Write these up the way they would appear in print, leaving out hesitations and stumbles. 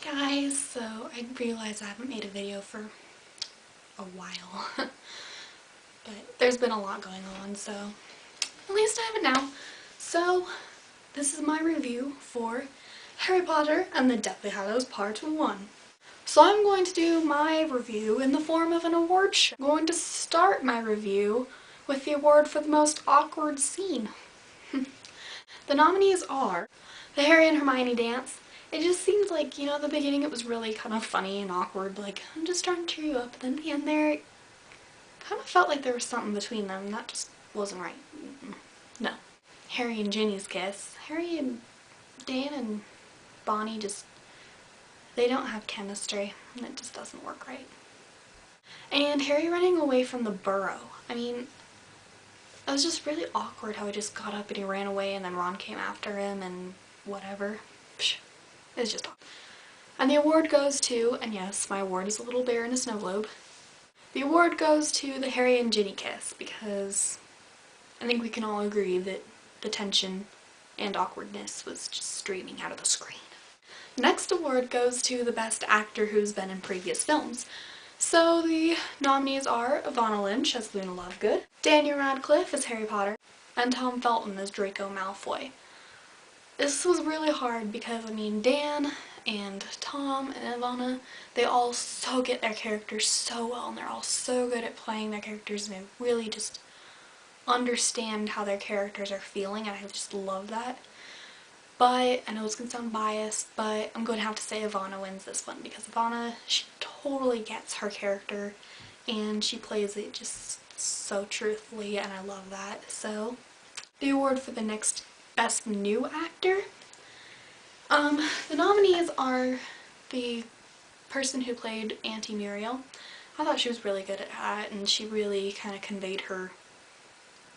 Guys, so I realized I haven't made a video for a while, but there's been a lot going on, so at least I have it now. So this is my review for Harry Potter and the Deathly Hallows Part 1. So I'm going to do my review in the form of an award show. I'm going to start my review with the award for the most awkward scene. The nominees are the Harry and Hermione dance. It just seemed like, you know, at the beginning it was really kind of funny and awkward, like, I'm just trying to cheer you up, but then at the end there, it kind of felt like there was something between them, and that just wasn't right. No. Harry and Ginny's kiss. Harry and Dan and Bonnie just, they don't have chemistry, and it just doesn't work right. And Harry running away from the burrow. I mean, it was just really awkward how he just got up and he ran away and then Ron came after him and whatever. Psh, it's just awkward. And the award goes to, and yes, my award is a little bear in a snow globe. The award goes to the Harry and Ginny kiss because I think we can all agree that the tension and awkwardness was just streaming out of the screen. The next award goes to the best actor who's been in previous films. So the nominees are Ivana Lynch as Luna Lovegood, Daniel Radcliffe as Harry Potter, and Tom Felton as Draco Malfoy. This was really hard because, I mean, Dan and Tom and Ivana, they all so get their characters so well, and they're all so good at playing their characters, and they really just understand how their characters are feeling, and I just love that. But, I know it's going to sound biased, but I'm going to have to say Ivana wins this one, because Ivana, she totally gets her character, and she plays it just so truthfully, and I love that. So, the award for the next Best New Actor, the nominees are the person who played Auntie Muriel. I thought she was really good at that, and she really kind of conveyed her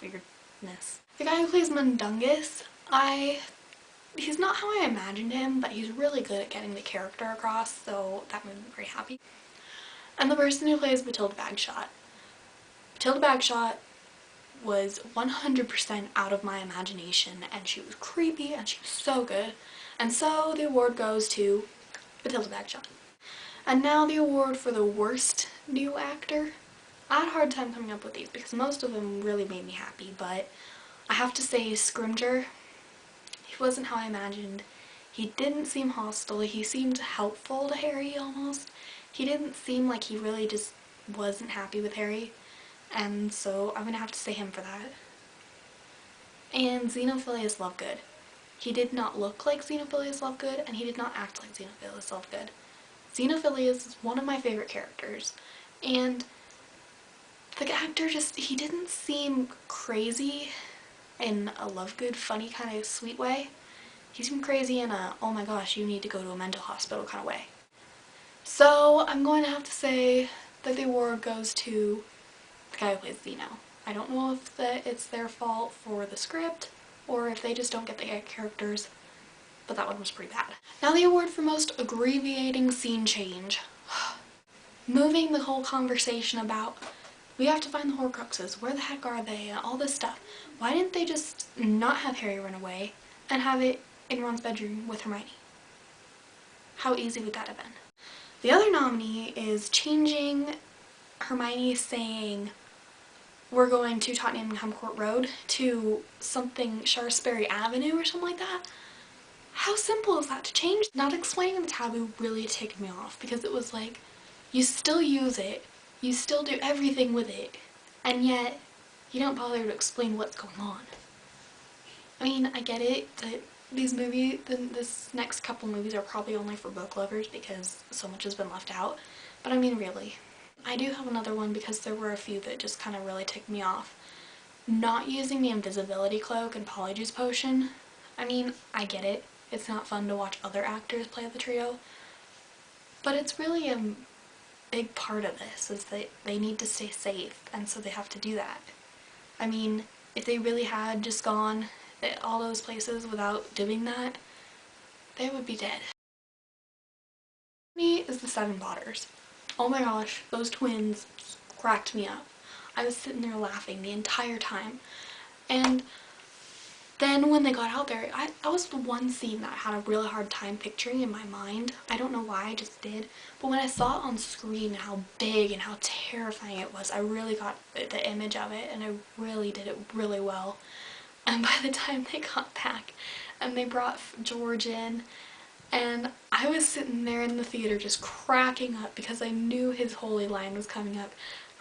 weirdness. The guy who plays Mundungus, he's not how I imagined him, but he's really good at getting the character across, so that made me very happy. And the person who plays Matilda Bagshot. Matilda Bagshot was 100% out of my imagination, and she was creepy, and she was so good. And so the award goes to Matilda Bagshot. And now the award for the worst new actor. I had a hard time coming up with these because most of them really made me happy, but I have to say Scrimgeour, he wasn't how I imagined. He didn't seem hostile, he seemed helpful to Harry almost. He didn't seem like he really just wasn't happy with Harry, and so I'm gonna have to say him for that. And Xenophilius Lovegood. He did not look like Xenophilius Lovegood, and he did not act like Xenophilius Lovegood. Xenophilius is one of my favorite characters, and the actor just, he didn't seem crazy in a Lovegood, funny kind of sweet way. He seemed crazy in a, oh my gosh, you need to go to a mental hospital kind of way. So I'm going to have to say that the award goes to the guy who plays Zeno. I don't know if it's their fault for the script or if they just don't get the characters, but that one was pretty bad. Now the award for most abbreviating scene change. Moving the whole conversation about, we have to find the Horcruxes, where the heck are they, and all this stuff. Why didn't they just not have Harry run away and have it in Ron's bedroom with Hermione? How easy would that have been? The other nominee is changing Hermione saying, we're going to Tottenham Court Road to something Shaftesbury Avenue or something like that. How simple is that to change? Not explaining the taboo really ticked me off because it was like, you still use it, you still do everything with it, and yet you don't bother to explain what's going on. I mean, I get it that these movies, this next couple movies are probably only for book lovers because so much has been left out, but I mean really. I do have another one because there were a few that just kind of really ticked me off. Not using the invisibility cloak and Polyjuice potion. I mean, I get it. It's not fun to watch other actors play the trio, but it's really a big part of this is that they need to stay safe, and so they have to do that. I mean, if they really had just gone all those places without doing that, they would be dead. Me is the Seven Potters. Oh my gosh, those twins cracked me up. I was sitting there laughing the entire time. And Then when they got out there, that was the one scene that I had a really hard time picturing in my mind. I don't know why, I just did. But when I saw it on screen and how big and how terrifying it was, I really got the image of it, and I really did it really well. And by the time they got back and they brought George in, and I was sitting there in the theater just cracking up because I knew his holy line was coming up.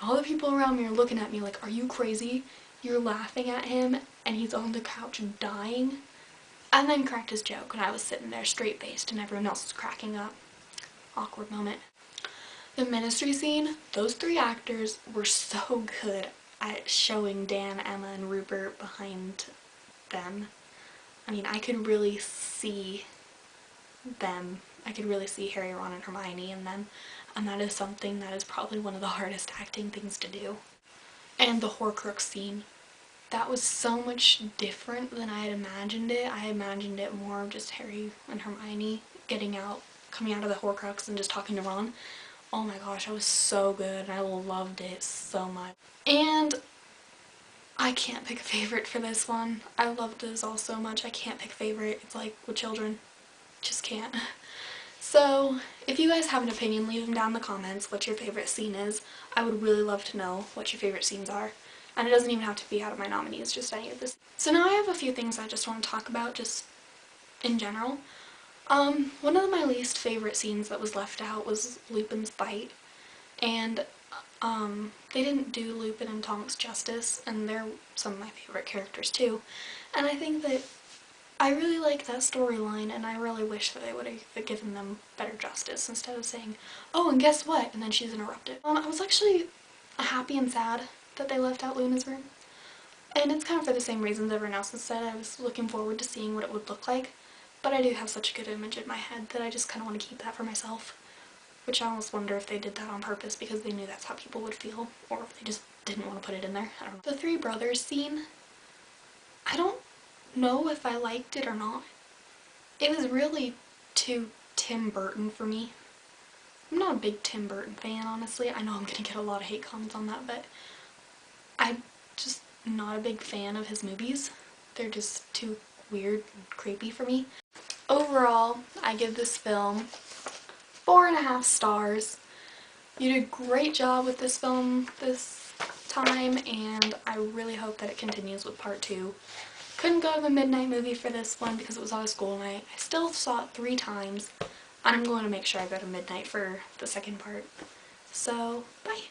All the people around me are looking at me like, are you crazy? You're laughing at him and he's on the couch dying? And then cracked his joke, and I was sitting there straight-faced and everyone else was cracking up. Awkward moment. The ministry scene, those three actors were so good at showing Dan, Emma, and Rupert behind them. I mean, I could really see them. I could really see Harry, Ron, and Hermione in them, and that is something that is probably one of the hardest acting things to do. And the Horcrux scene. That was so much different than I had imagined it. I imagined it more of just Harry and Hermione coming out of the Horcrux and just talking to Ron. Oh my gosh, that was so good. I loved it so much. And I can't pick a favorite for this one. I loved this all so much. I can't pick a favorite. It's like with children. Just can't. So, if you guys have an opinion, leave them down in the comments what your favorite scene is. I would really love to know what your favorite scenes are. And it doesn't even have to be out of my nominees, just any of this. So now I have a few things I just want to talk about, just in general. One of my least favorite scenes that was left out was Lupin's bite. And they didn't do Lupin and Tonks justice, and they're some of my favorite characters too. And I think that I really like that storyline, and I really wish that they would have given them better justice instead of saying, oh, and guess what? And then she's interrupted. I was actually happy and sad that they left out Luna's room. And it's kind of for the same reasons everyone else has said. I was looking forward to seeing what it would look like, but I do have such a good image in my head that I just kind of want to keep that for myself. Which I almost wonder if they did that on purpose because they knew that's how people would feel, or if they just didn't want to put it in there. I don't know. The three brothers scene, I don't know if I liked it or not. It was really too Tim Burton for me. I'm not a big Tim Burton fan, honestly. I know I'm gonna get a lot of hate comments on that, but I'm just not a big fan of his movies. They're just too weird and creepy for me. Overall, I give this film 4.5 stars. You did a great job with this film this time, and I really hope that it continues with part 2. Couldn't go to the midnight movie for this one because it was on a school night. I still saw it 3 times, and I'm going to make sure I go to midnight for the second part. So, bye!